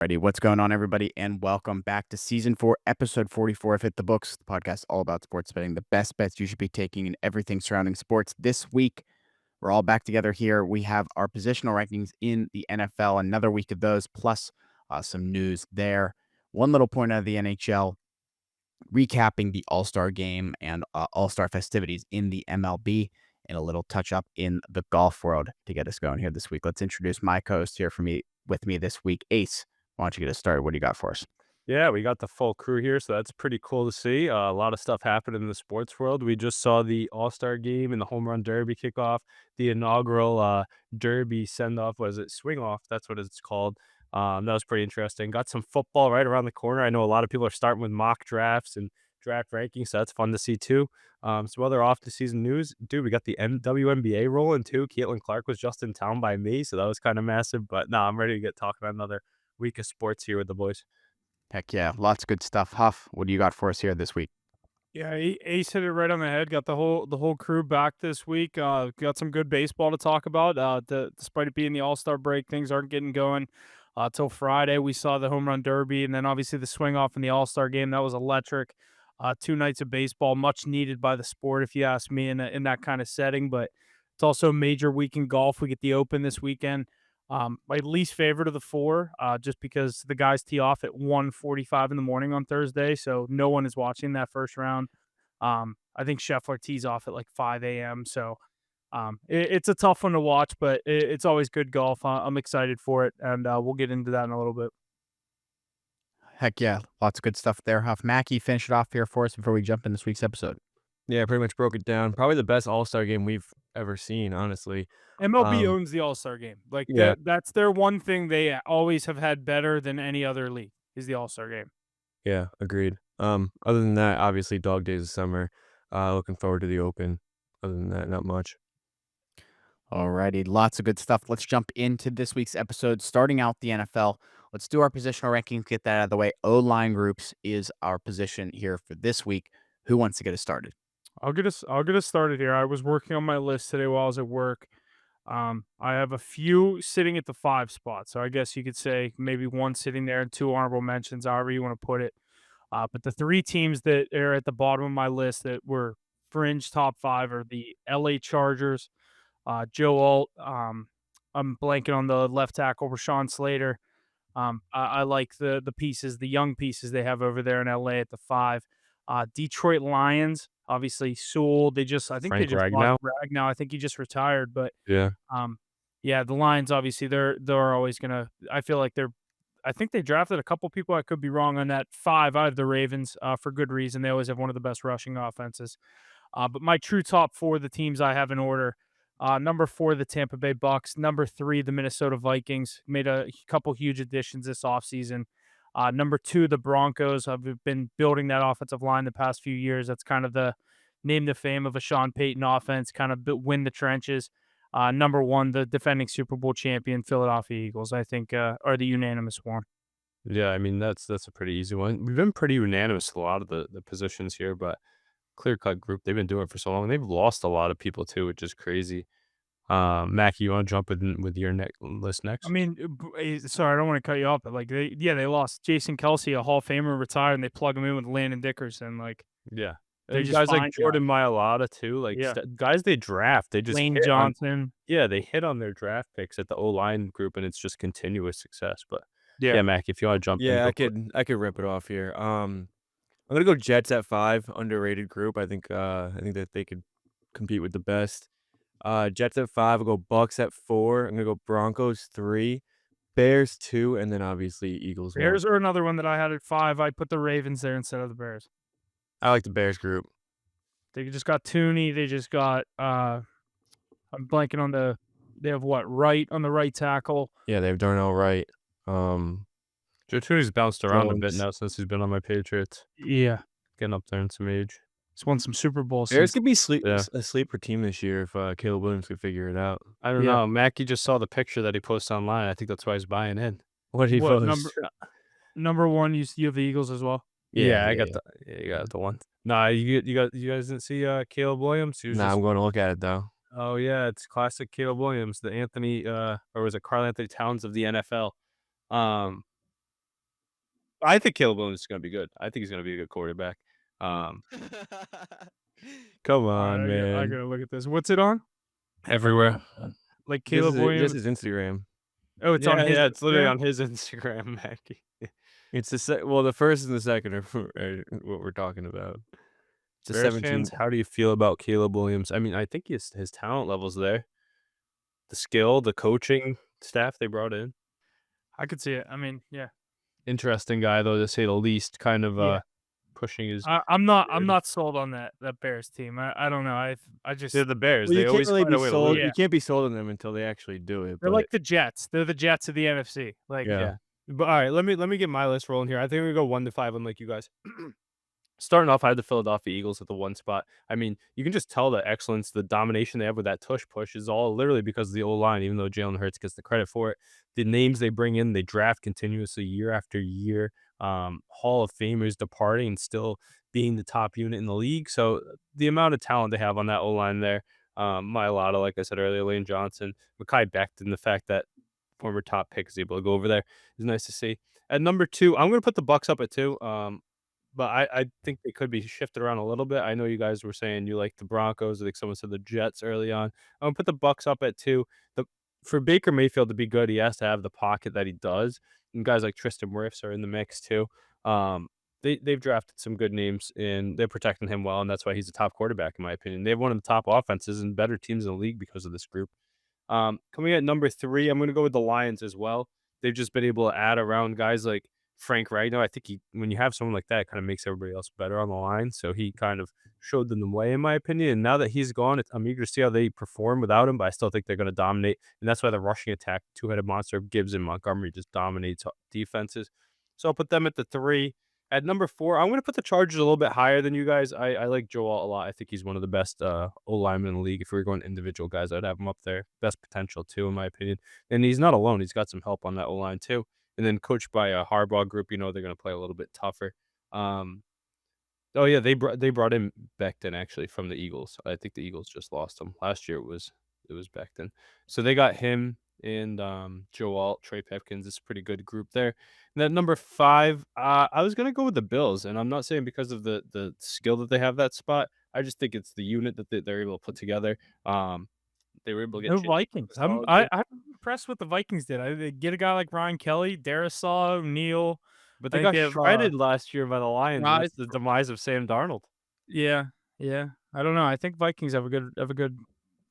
Alrighty, what's going on, everybody, and welcome back to Season 4, Episode 44 of Hit the Books, the podcast all about sports betting, the best bets you should be taking in everything surrounding sports. This week, we're all back together here. We have our positional rankings in the NFL, another week of those, plus some news there. One little point out of the NHL, recapping the All-Star game and All-Star festivities in the MLB, and a little touch-up in the golf world to get us going here this week. Let's introduce my co-host here with me this week, Ace. Why don't you get us started? What do you got for us? Yeah, we got the full crew here, so that's pretty cool to see. A lot of stuff happened in the sports world. We just saw the All-Star game and the Home Run Derby kickoff, the inaugural Derby send-off. Was it swing-off? That's what it's called. That was pretty interesting. Got some football right around the corner. I know a lot of people are starting with mock drafts and draft rankings, so that's fun to see too. Some other off-the-season news. Dude, we got the WNBA rolling too. Caitlin Clark was just in town by me, so that was kind of massive. But no, I'm ready to get talking about another week of sports here with the boys. Heck yeah, lots of good stuff. Huff, what do you got for us here this week? Yeah, Ace hit it right on the head. Got the whole crew back this week. Got some good baseball to talk about. Despite it being the All-Star break, things aren't getting going till Friday. We saw the home run derby, and then obviously the swing off in the All-Star game. That was electric. 2 nights of baseball, much needed by the sport, if you ask me, in that kind of setting. But it's also a major week in golf. We get the Open this weekend. My least favorite of the four, just because the guys tee off at 1:45 in the morning on Thursday, so no one is watching that first round. I think Scheffler tees off at like 5 a.m. So it's a tough one to watch, but it's always good golf. I'm excited for it, and we'll get into that in a little bit. Heck yeah, lots of good stuff there. Huff, Mackie, finish it off here for us before we jump in this week's episode. Yeah, pretty much broke it down. Probably the best All-Star game we've ever seen, honestly. MLB Um, owns the All-Star game. Like yeah, that's their one thing they always have had better than any other league is the All-Star game. yeah, agreed. Other than that, obviously dog days of summer. Looking forward to the Open. Other than that, not much. Alrighty, lots of good stuff. Let's jump into this week's episode. Starting out the NFL, let's do our positional rankings, get that out of the way. O-line groups is our position here for this week. Who wants to get us started? I'll get us started here. I was working on my list today while I was at work. I have a few sitting at the 5 spot, so I guess you could say maybe one sitting there and 2 honorable mentions, however you want to put it. But the 3 teams that are at the bottom of my list that were fringe top 5 are the LA Chargers, Joe Alt. I'm blanking on the left tackle, Rashawn Slater. I like the pieces, the young pieces they have over there in LA at the 5. Detroit Lions, obviously Sewell. I think they Frank just lost Ragnow. Ragnow. I think he just retired, but Yeah. um, yeah, the Lions obviously they're always gonna. I feel like they're. I think they drafted a couple people. I could be wrong on that. 5 out of the Ravens for good reason. They always have one of the best rushing offenses. But my true top 4, the teams I have in order. Number 4, the Tampa Bay Bucks. Number 3, the Minnesota Vikings. Made a couple huge additions this offseason. Number 2, the Broncos. I've been building that offensive line the past few years. That's kind of the name to fame of a Sean Payton offense, kind of win the trenches. Number 1, the defending Super Bowl champion Philadelphia Eagles, I think, are the unanimous one. Yeah, I mean that's a pretty easy one. We've been pretty unanimous with a lot of the positions here, but clear cut group. They've been doing it for so long. They've lost a lot of people too, which is crazy. Mackie, you want to jump in with your list I next? mean, sorry, I don't want to cut you off, but like they lost Jason Kelsey, a Hall of Famer, retired, and they plug him in with Landon Dickerson. Like Yeah, they're and just guys like fine guys. Jordan Mailata too, like Yeah, guys they draft, they just Lane hit on. Johnson. Yeah, they hit on their draft picks at the O line group, and it's just continuous success. But Yeah, yeah, Mac, if you want to jump in, Yeah, go I for it. could rip it off here. I'm gonna go Jets at 5, underrated group. I think that they could compete with the best. Jets at 5. I'll go Bucks at 4. I'm gonna go Broncos 3, Bears 2, and then obviously Eagles 1. Bears are another one that I had at 5. I put the Ravens there instead of the Bears. I like the Bears group. They just got Tooney. They just got I'm blanking on they have what, Wright on the right tackle. Yeah, they have Darnell Wright. Joe Tooney's bounced around a bit Jones. now since he's been on my Patriots, Yeah. getting up there in some age. He's won some Super Bowls Bears since. could be Yeah. a sleeper team this year if Caleb Williams could figure it out. I don't Yeah. know. Mackie just saw the picture that he posted online. I think that's why he's buying in. What did he What post? number 1, you have the Eagles as well? Yeah, I Yeah, got yeah. you got the one. Nah, you guys didn't see Caleb Williams? He was Nah, just I'm going to look at it though. oh yeah, it's classic Caleb Williams, the Anthony or was it Karl Anthony Towns of the NFL. Um I think Caleb Williams is gonna be good. I think he's gonna be a good quarterback. Um, come All on, right, I man. gotta look at this. What's it on? Everywhere. Like Just Caleb just Williams. his Instagram. Oh, it's on his Yeah, it's literally Instagram? on his Instagram, Mackie. It's the first and the second are what we're talking about. It's a Bears 17. fans, how do you feel about Caleb Williams? I mean, I think his talent level's there. The skill, the coaching staff they brought in. I could see it. I mean, yeah. Interesting guy though, to say the least, kind of Yeah. pushing his I'm not sold on that Bears team. I don't know. I just They're the Bears. Well, They you can't always really find be a way to sold. lose. You can't be sold on them until they actually do it. they're But like the Jets. They're the Jets of the NFC. Like yeah. But all right, let me get my list rolling here. I think we go 1 to 5 unlike you guys. Starting off, I had the Philadelphia Eagles at the 1 spot. I mean, you can just tell the excellence, the domination they have with that tush push is all literally because of the O-line, even though Jalen Hurts gets the credit for it. The names they bring in, they draft continuously year after year. Hall of Famers departing and still being the top unit in the league. So the amount of talent they have on that O-line there, Mailata, like I said earlier, Lane Johnson, Mekhi Becton, the fact that former top pick is able to go over there is nice to see. At number 2, I'm going to put the Bucks up at 2. But I think they could be shifted around a little bit. I know you guys were saying you like the Broncos. I think someone said the Jets early on. I'm gonna put the Bucks up at 2. For Baker Mayfield to be good, he has to have the pocket that he does. And guys like Tristan Wirfs are in the mix too. Um, they've drafted some good names and they're protecting him well, and that's why he's a top quarterback in my opinion. They have one of the top offenses and better teams in the league because of this group. Coming at number 3, I'm gonna go with the Lions as well. They've just been able to add around guys like Frank Ragnow. I think when you have someone like that, it kind of makes everybody else better on the line. So he kind of showed them the way, in my opinion. And now that he's gone, I'm eager to see how they perform without him. But I still think they're going to dominate, and that's why the rushing attack, two-headed monster of Gibbs and Montgomery, just dominates defenses. So I'll put them at the 3. At number 4, I'm going to put the Chargers a little bit higher than you guys. I like Joel a lot. I think he's one of the best O-linemen in the league. If we were going individual guys, I'd have him up there. Best potential, too, in my opinion. And he's not alone. He's got some help on that O-line, too. And then coached by a Harbaugh group, they're going to play a little bit tougher. Oh, yeah, they brought in Becton, actually, from the Eagles. I think the Eagles just lost him. Last year, it was Becton. So they got him and Joe Alt, Trey Pipkins. It's a pretty good group there. And then number 5, I was gonna go with the Bills, and I'm not saying because of the skill that they have that spot. I just think it's the unit that they're able to put together. They were able to get no Chase Vikings. Claypool. I'm impressed with the Vikings did. They get a guy like Ryan Kelly, Darisaw, Neal. But I they think got they have shredded last year by the Lions Rise- with the demise of Sam Darnold. Yeah, yeah. I don't know. I think Vikings have a good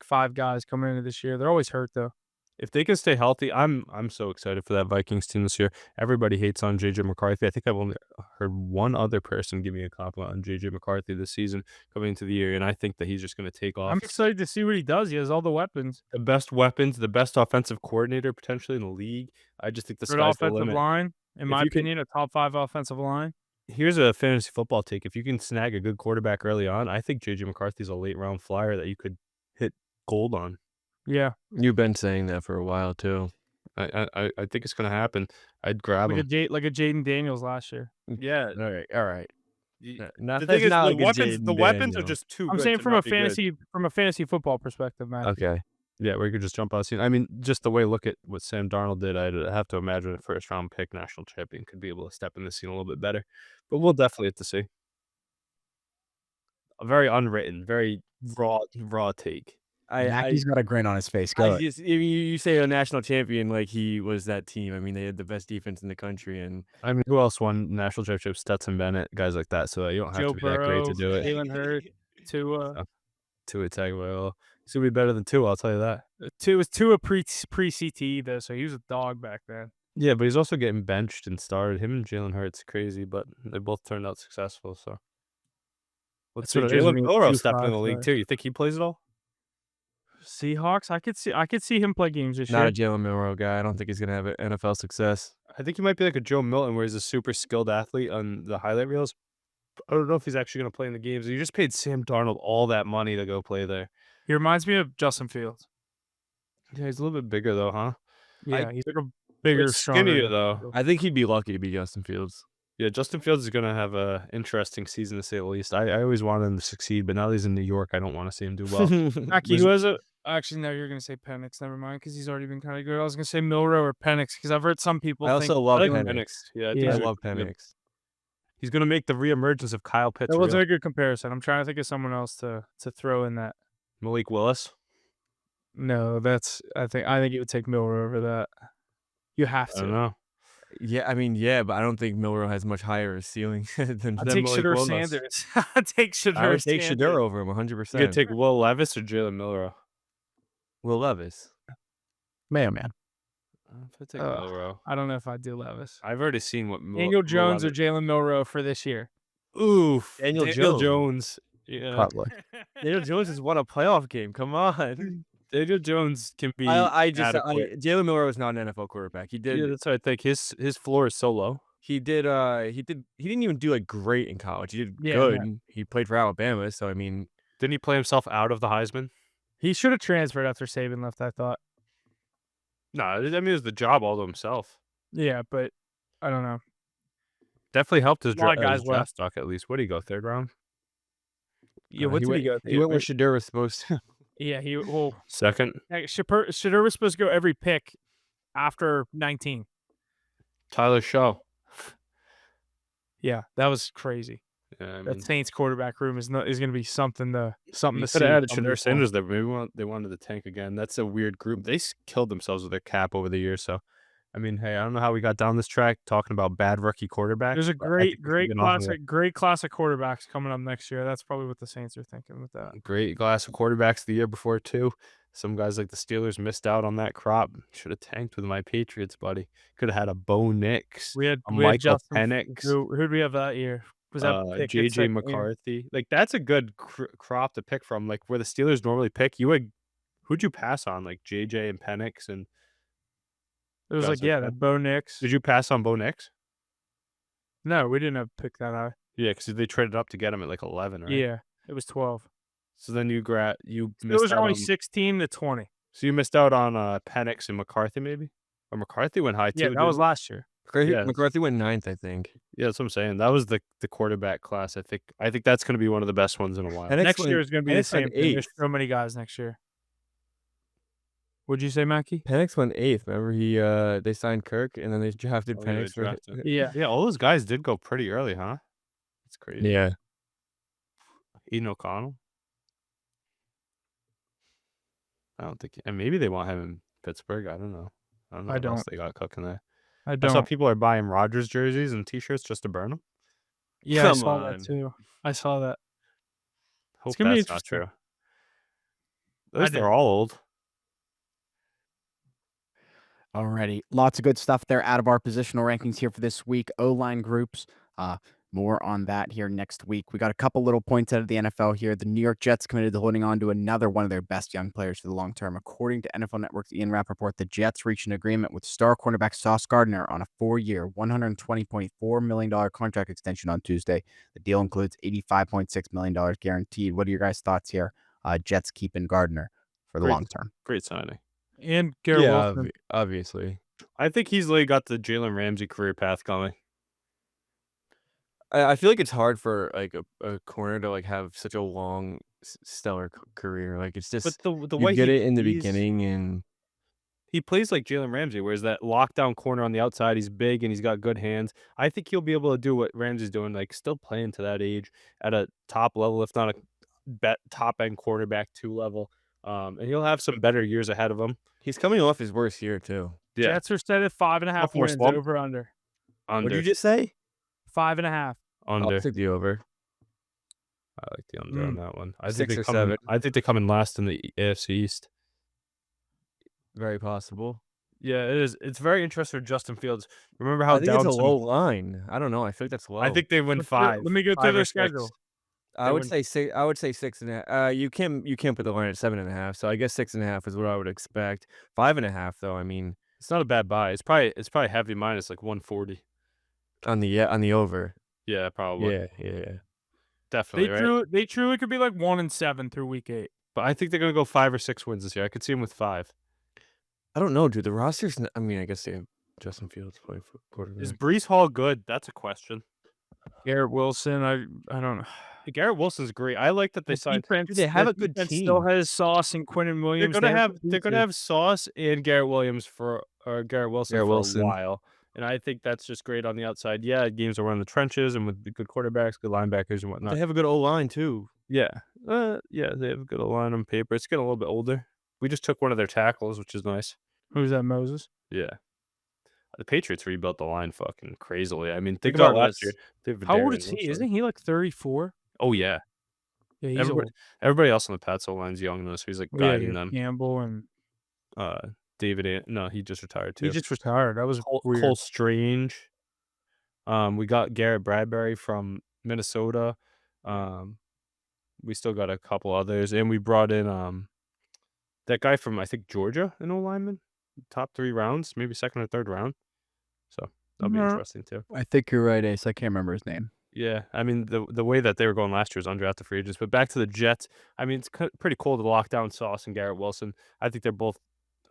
5 guys coming into this year. They're always hurt though. If they can stay healthy, I'm so excited for that Vikings team this year. Everybody hates on JJ McCarthy. I think I've only heard one other person give me a compliment on JJ McCarthy this season coming into the year, and I think that he's just going to take off. I'm excited to see what he does. He has all the weapons. The best weapons, the best offensive coordinator potentially in the league. I just think the Good sky's the offensive limit. line, in If my you can- opinion, a top 5 offensive line. Here's a fantasy football take. If you can snag a good quarterback early on, I think JJ McCarthy's a late round flyer that you could hit gold on. Yeah, You've been saying that for a while too. I think it's going to happen. I'd grab like him. like a Jaden Daniels last year. Yeah. All right. The Not, thing that's is, not the like a weapons Jaden the weapons are Daniels. just too I'm good saying to from not a be good. fantasy football perspective, man. Okay. Yeah, where you could just jump out the scene. I mean, just the way look at what Sam Darnold did, I'd have to imagine a first round pick national champion could be able to step in the scene a little bit better. But we'll definitely have to see. A very unwritten, very raw take. Mackey's got a grin on his face. Go. ahead. You say a national champion like he was that team. I mean, they had the best defense in the country, and I mean, who else won national championship? Stetson Bennett, guys like that. So you don't have Joe to be that great to Burrow, do it. Jalen Hurts, Tua. So, Tua Tagovailoa. He's gonna be better than Tua, I'll tell you that. Tua pre CTE though, so he was a dog back then. Yeah, but he's also getting benched and started. Him and Jalen Hurts crazy, but they both turned out successful. So let's That's see. what it is when Jalen you Milroe two stepping in the league five-stars. too. You think he plays at all? Seahawks, I could see him play games this not a year. Jalen Milroe guy. I don't think he's gonna have NFL success. I think he might be like a Joe Milton, where he's a super skilled athlete on the highlight reels. I don't know if he's actually going to play in the games. You just paid Sam Darnold all that money to go play there. He reminds me of Justin Fields. Yeah, he's a little bit bigger though, huh? Yeah, he's like a bigger, But stronger. skinnier though. I think he'd be lucky to be Justin Fields. Yeah, Justin Fields is going to have a interesting season to say the least. I always wanted him to succeed, but now that he's in New York, I don't want to see him do well. Mackie, who has a Actually, no, you're gonna say Penix. Never mind, because he's already been kind of good. I was gonna say Milrow or Penix because I've heard some people I think also I love like Jalen- Penix. Penix. Yeah, I Yeah. think I he's love good. Penix. He's gonna make the reemergence of Kyle Pitts that wasn't real. a good comparison. I'm trying to think of someone else to throw in that. Malik Willis. No, that's I think you would take Milrow over that. You have I don't to. know. Yeah, I mean, yeah, but I don't think Milrow has much higher a ceiling than I'd Then take Malik Shedeur Willis. Sanders. I'd take Shedeur I would take Sanders. Shedeur over him You could 100%. take Will Levis or Jalen Milrow. Will Levis. Mayo man. If I take Ugh. Milrow, I don't know if I'd do Levis. I've already seen what Daniel Jones or Levis. Jalen Milrow for this year. Oof, Daniel Jones. Yeah, Probably. Daniel Jones has won a playoff game. Come on. Daniel Jones can be. Jalen Milrow is not an NFL quarterback. He Yeah, that's what I think. His floor is so low. he didn't even do like great in college. He did Yeah, good. no. He played for Alabama, so I mean, Didn't he play himself out of the Heisman? He should have transferred after Saban left, I thought. No, I mean it was the job all to himself. Yeah, but I don't know. Definitely helped his A lot of guys draft left. stock at least. What did he go, third round? Yeah, what did he go? He went where Shedeur was supposed to. Yeah, well, Second, Shedeur was supposed to go every pick after 19. Tyler Shaw. Yeah, that was crazy. Yeah, I mean, That Saints quarterback room is going to be something to you see. could have added I'm Shedeur just saying. Sanders there. But maybe they wanted to tank again. That's a weird group. They killed themselves with their cap over the years. So, I mean, hey, I don't know how we got down this track talking about bad rookie quarterbacks. There's a but I think we should get off of it. great class of quarterbacks coming up next year. That's probably what the Saints are thinking with that. Great class of quarterbacks the year before too. Some guys like the Steelers missed out on that crop. Should have tanked with my Patriots, buddy. Could have had a Bo Nix, We had a Michael Justin. Penix, Who did we have that year? Was that pick at JJ second year? McCarthy. Like that's a good crop to pick from. Like where the Steelers normally pick, who'd you pass on? Like JJ and Penix, and It was guys like, like yeah, that. that Bo Nix. Did you pass on Bo Nix? No, we didn't have pick that high. Yeah, because they traded up to get him at like 11, right? Yeah, it was 12. So then you It missed was out only on, 16 to 20. so you missed out on Penix and McCarthy maybe, or McCarthy went high too. Yeah, that was didn't last year. Yeah. McCarthy went 9th, I think. Yeah, that's what I'm saying. That was the quarterback class. I think that's going to be one of the best ones in a while. Penix Next went- year is going to be the Penix went same thing. There's 8th. so many guys next year. What'd you say, Mackie? Penix went 8th. Remember they signed Kirk and then they drafted Oh, yeah, they Penix. drafted. Yeah. Yeah, all those guys did go pretty early, huh? That's crazy. Yeah. Eden O'Connell. I don't think, and maybe they want him in Pittsburgh. I don't know. I don't know I what else don't. they got cooking there. I I saw don't. people are buying Rodgers jerseys and T-shirts just to burn them. Yeah, I Come saw on. that too. I saw that. Hope gonna be that's not interesting. true. At least I they're all old. Alrighty. Lots of good stuff there out of our positional rankings here for this week. O-line groups. More on that here next week. We got a couple little points out of the NFL here. The New York Jets committed to holding on to another one of their best young players for the long term. According to NFL Network's Ian Rappaport, the Jets reached an agreement with star cornerback Sauce Gardner on a 4-year, $120.4 million contract extension on Tuesday. The deal includes $85.6 million guaranteed. What are your guys' thoughts here? Jets keeping Gardner for the Great. long term. Great signing. And Garrett Yeah, Wilson. obviously. I think he's like got the Jalen Ramsey career path going. I feel like it's hard for like a corner to like have such a long stellar career. Like it's just But the you way get he it in the plays- beginning and he plays like Jalen Ramsey, whereas that lockdown corner on the outside, he's big and he's got good hands. I think he'll be able to do what Ramsey's doing, like still playing to that age at a top level, if not a top end quarterback 2 level. And he'll have some better years ahead of him. he's coming off his worst year too. Yeah, Jets are set at 5.5 Sophomore wins slump. over under. What under, did you just say? 5.5. under. I'll take the over. I like the under on that one. I 6 think they or come. 7. I think they come in last in the AFC East. Very possible. Yeah, it is. It's very interesting for Justin Fields. Remember how I think down it's a some- low line. I don't know. I feel like that's low. I think they win 5. Let me go 5 through or their 6. schedule. I would win- say 6. I would say 6.5. You can't put the line at 7.5. So I guess 6.5 is what I would expect. 5.5 though. I mean, It's not a bad buy. It's probably heavy minus like 140. on the over. Yeah, probably. Yeah. Definitely, right? They truly could be like 1-7 through week 8. But I think they're gonna go 5 or 6 wins this year. I could see them with 5. I don't know, dude. The roster's. I mean, I guess they have Justin Fields playing for quarterback. Is Brees Hall good? That's a question. Garrett Wilson, I don't know. Garrett Wilson's great. I like that they The signed. defense, they have the a good defense still team. has Sauce and Quinnen They're Williams. gonna They have have the they're gonna pieces. have Sauce and Garrett Williams for or Garrett Wilson Garrett for a Wilson. while, and I think that's just great on the outside. Yeah, games are run in the trenches and with the good quarterbacks, good linebackers, and whatnot. They have a good O-line too. Yeah, yeah, they have a good line on paper. It's getting a little bit older. We just took one of their tackles, which is nice. Who's that, Moses? Yeah, the Patriots rebuilt the line fucking crazily. I mean, think about last year. They have How old Darian is he? Wilson. Isn't he like 34? Oh yeah, Yeah, he's everybody old. everybody else on the Pats line's young though, so he's like Yeah, guiding them. Campbell and No, he just retired too. he just retired. That was weird. Cole Strange. We got Garrett Bradbury from Minnesota. We still got a couple others, and we brought in that guy from I think Georgia, an O lineman, top 3 rounds, maybe second or third round. So that'll be Mhm. interesting too. I think you're right, Ace. I can't remember his name. Yeah, I mean the way that they were going last year was undrafted free agents, but back to the Jets. I mean it's pretty cool to lock down Sauce and Garrett Wilson. I think they're both.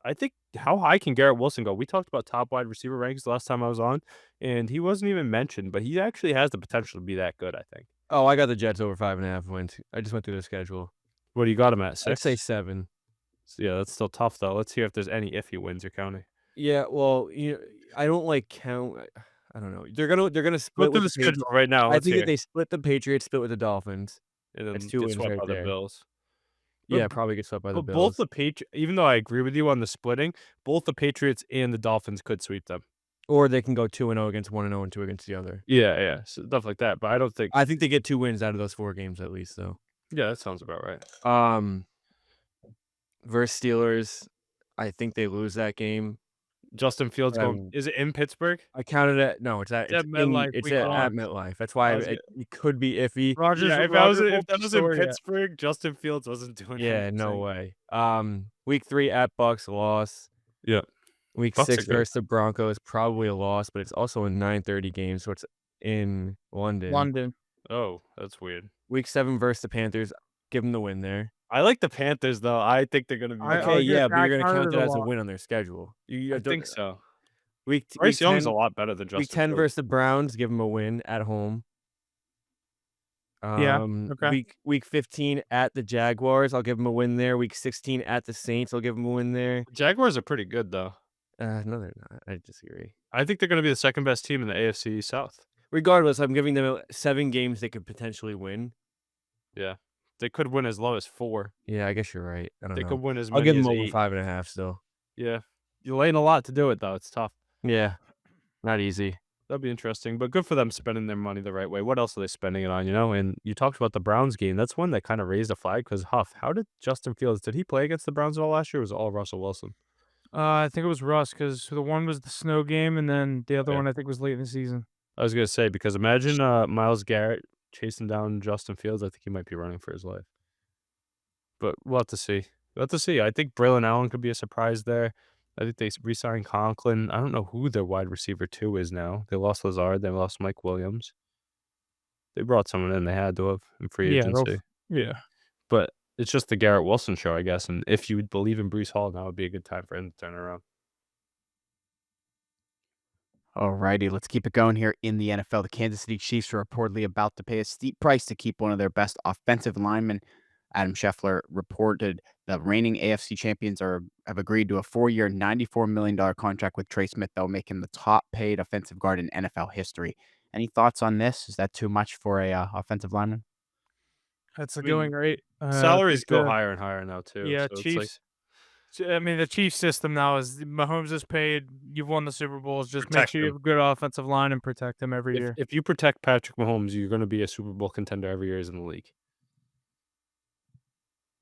I think how high can Garrett Wilson go? We talked about top wide receiver rankings the last time I was on, and he wasn't even mentioned, but he actually has the potential to be that good. I think. Oh, I got the Jets over 5.5 wins. I just went through the schedule. What do you got him at? 6? I'd say 7. So, yeah, that's still tough though. Let's hear if there's any iffy wins you're counting. Yeah, well, I don't like count. I don't know. They're gonna Go split through with the the Patriots. schedule right now. I Let's think hear. if they split the Patriots, split with the Dolphins, And then that's 2 get wins swept right by the there. Bills. Yeah, But probably get swept by the But both Bills. the even though I agree with you on the splitting, both the Patriots and the Dolphins could sweep them. Or they can go 2-0 against 1-0 and 2 against the other. Yeah, so stuff like that. But I don't think. I think they get 2 wins out of those 4 games at least, though. Yeah, that sounds about right. Versus Steelers, I think they lose that game. Justin Fields But going. Is it in Pittsburgh? I counted it. No, it's at MetLife It's week at 1. MetLife. That's why it could be iffy. Rogers, Yeah, if Roger that told was the in story, yeah. Pittsburgh, Justin Fields wasn't doing. Yeah, no anything. way. Week 3 at Bucks, loss. Yeah. Week Bucks are 6 good. versus the Broncos, probably a loss, but it's also a 9:30 game, so it's in London. London. Oh, that's weird. Week 7 versus the Panthers, give them the win there. I like the Panthers though. I think they're gonna be. I Okay, agree. yeah, but I you're gonna count counted it a as a lot. win on their schedule. I think so. Week Bryce Young's 10 a lot better than Justin. Week 10 Fields. versus the Browns, give them a win at home. Yeah, okay. Week 15 at the Jaguars, I'll give them a win there. Week 16 at the Saints, I'll give them a win there. Jaguars are pretty good though. No, they're not. I disagree. I think they're gonna be the second best team in the AFC South. Regardless, I'm giving them 7 games they could potentially win. Yeah, they could win as low as 4. Yeah, I guess you're right. I don't They know. could win as I'll many give as them over 8. 5.5 still. Yeah, you're laying a lot to do it though. It's tough. Yeah, not easy. That'd be interesting, but good for them spending their money the right way. What else are they spending it on? You know, and you talked about the Browns game. That's one that kind of raised a flag because Huff. How did Justin Fields? Did he play against the Browns at all last year? Or was it all Russell Wilson? I think it was Russ because the one was the snow game, and then the other Okay. one I think was late in the season. I was gonna say because imagine Myles Garrett chasing down Justin Fields. I think he might be running for his life. But we'll have to see. We'll have to see. I think Braylon Allen could be a surprise there. I think they re-signed Conklin. I don't know who their wide receiver 2 is now. They lost Lazard. They lost Mike Williams. They brought someone in. They had to have in free agency. Yeah. But it's just the Garrett Wilson show, I guess. And if you believe in Breece Hall, now would be a good time for him to turn around. Alrighty, let's keep it going here in the NFL. The Kansas City Chiefs are reportedly about to pay a steep price to keep one of their best offensive linemen. Adam Scheffler reported the reigning AFC champions have agreed to a 4-year, $94 million contract with Trey Smith. That will make him the top-paid offensive guard in NFL history. Any thoughts on this? Is that too much for a offensive lineman? That's I a mean, going rate. Salaries go higher and higher now too. Yeah, so it's Chiefs. I mean, the Chiefs system now is Mahomes is paid. You've won the Super Bowls. Just make Protect sure you him. have a good offensive line and protect them every year. If you protect Patrick Mahomes, you're going to be a Super Bowl contender every year in the league.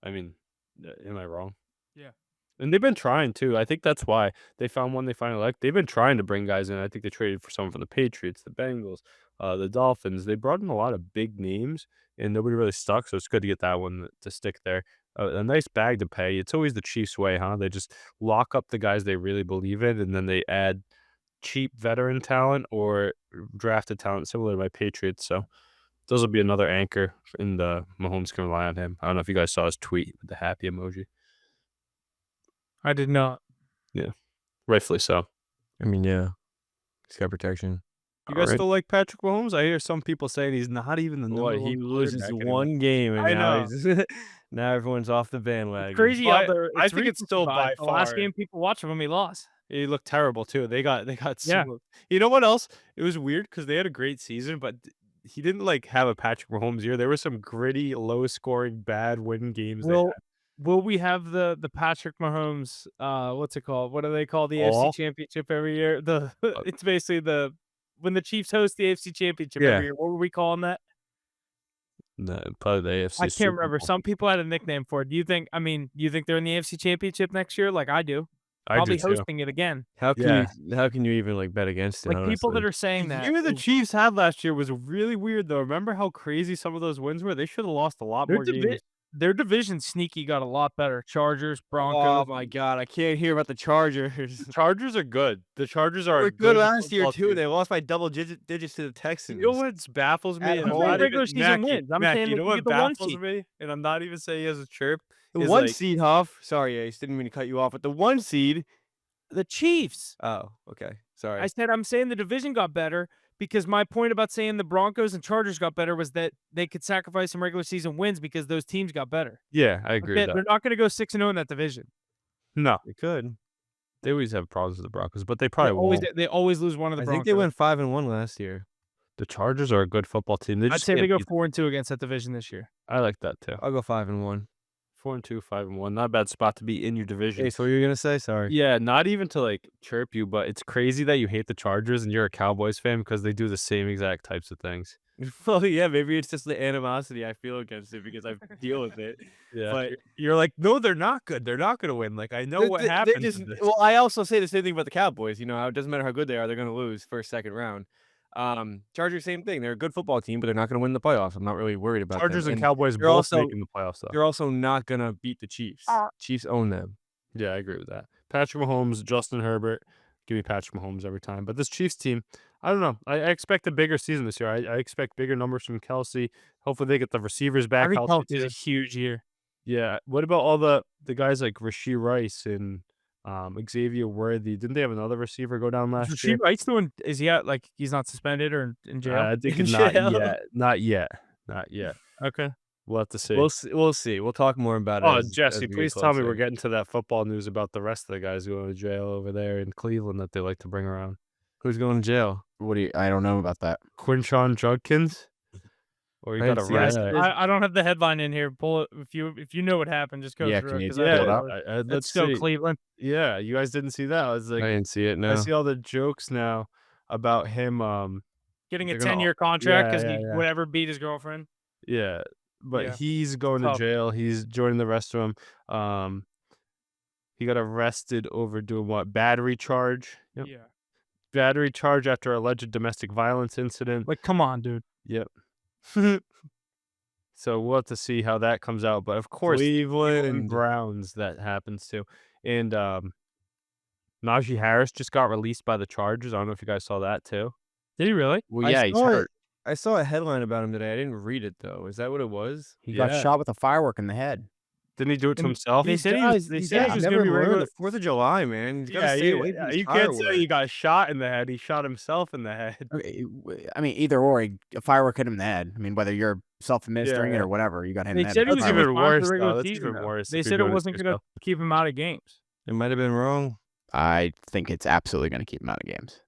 I mean, am I wrong? Yeah. And they've been trying too. I think that's why they found one they finally liked. They've been trying to bring guys in. I think they traded for someone from the Patriots, the Bengals, the Dolphins. They brought in a lot of big names, and nobody really stuck. So it's good to get that one to stick there. A nice bag to pay. It's always the Chiefs' way, huh? They just lock up the guys they really believe in, and then they add cheap veteran talent or drafted talent, similar to my Patriots. So those will be another anchor, and Mahomes can rely on him. I don't know if you guys saw his tweet with the happy emoji. I did not. Rightfully so. I mean, yeah, he's got protection. You guys Alright. still like Patrick Mahomes? I hear some people saying he's not even the number What, one he loses quarterback anymore. one game and I now know. he's now everyone's off the bandwagon. Crazy how But I it's think it's recency still bias. by The last far game people watched him, he lost. He looked terrible too. They got Yeah. smoked. You know what else? It was weird because they had a great season, but he didn't like have a Patrick Mahomes year. There were some gritty, low scoring, bad win games they had. Will we have the Patrick Mahomes, what's it called? What do they call the Bowl? AFC Championship every year? It's basically when the Chiefs host the AFC Championship Yeah. every year. What were we calling that? No, probably the AFC. I can't Super remember. Bowl. Some people had a nickname for it. Do you think they're in the AFC Championship next year? Like I do. I Probably do too. hosting it again. How can Yeah. how can you even like bet against it? Like people that honestly? are saying The that. year the Chiefs had last year was really weird though. Remember how crazy some of those wins were? They should have lost a lot Their more games. their division sneaky got a lot better. Chargers, Oh Broncos. my god, I can't hear about the Chargers. The Chargers are good. The Chargers are They a were good last football year too. team. They lost by double digits to the Texans. You know what baffles me? At And I'm home. not Regular even season Mackie, wins. I'm Mackie, saying you they know can what get the one baffles seed. me? And I'm not even saying as a chirp. The is one like- seed, Huff. Sorry, Ace. Didn't mean to cut you off. But the one seed. The Chiefs. Oh, okay. Sorry. I'm saying the division got better because my point about saying the Broncos and Chargers got better was that they could sacrifice some regular season wins because those teams got better. Yeah, I agree with They're that. not going to go 6-0 in that division. No, They could. they always have problems with the Broncos, but they probably won't. They always lose one of the I Broncos. think they went 5-1 last year. The Chargers are a good football team. They I'd just say they can't go beat- 4-2 against that division this year. I like that too. I'll go 5-1. 4-2, 5-1. Not a bad spot to be in your division. Ace, what were you gonna say? Sorry. Yeah, not even to like chirp you, but it's crazy that you hate the Chargers and you're a Cowboys fan because they do the same exact types of things. Well, yeah, maybe it's just the animosity I feel against it because I deal with it. Yeah, But you're like, no, they're not good. They're not going to win. Like, I know what They happened. just- to this. well, I also say the same thing about the Cowboys. You know, how it doesn't matter how good they are, they're gonna lose first, second round. Chargers, same thing. They're a good football team, but they're not gonna win the playoffs. I'm not really worried about Chargers them. and Cowboys they're both also- making the playoffs, though. They're also not gonna beat the Chiefs. Chiefs own them. Yeah, I agree with that. Patrick Mahomes, Justin Herbert. Give me Patrick Mahomes every time. But this Chiefs team, I don't know. I expect a bigger season this year. I expect bigger numbers from Kelsey. Hopefully they get the receivers back. Tyreek healthy Hill is too. a huge year. Yeah. What about all the guys like Rashee Rice and Xavier Worthy? Didn't they have another receiver go down last year? Rasheed Wright's doing. Is he out? Like he's not suspended or in jail? I think In not jail. yet. Not yet. Not yet. Okay. We'll have to see. We'll see. We'll talk more about it. Oh, as Jesse, we get please tell me closer. we're getting to that football news about the rest of the guys going to jail over there in Cleveland that they like to bring around. Who's going to jail? I don't know about that. Quinshawn Judkins? Or he I got didn't see that. arrested? I don't have the headline in here. Pull it if you know what happened. Just go Yeah, through can it. you 'cause pull I it don't up? know. Let's Let's go see. Cleveland. Yeah, you guys didn't see that. I was I like, didn't see it. No. I see all the jokes now about him. Getting a They're gonna- 10-year contract yeah, because yeah, he yeah. whatever beat his girlfriend. Yeah, but Yeah. he's going to Tough. jail. He's joining the rest of them. He got arrested over doing what? Battery charge. Yep. Yeah. Battery charge after alleged domestic violence incident. Like, come on, dude. Yep. So we'll have to see how that comes out. But of course, Cleveland. Browns that happens to. And Najee Harris just got released by the Chargers. I don't know if you guys saw that too. Did he really? Well, I yeah, he's saw it. hurt. I saw a headline about him today. I didn't read it though. Is that what it was? He got Yeah. shot with a firework in the head. Didn't he do it to And himself? they said he was These gonna guys be never learn regular. the 4th of July, man. He's gotta Yeah, stay away from you his can't say fireworks. he got shot in the head. He shot himself in the head. Okay, I mean, either or, a firework hit him in the head. I mean, whether you're self-administering it Yeah. or whatever, you got hit in They the head. said he with was a That's gonna firework. be even fine for worse, the regular though. That's season, even though. worse They if you're said it doing it to wasn't gonna yourself. keep him out of games. It might have been wrong. I think it's absolutely going to keep him out of games.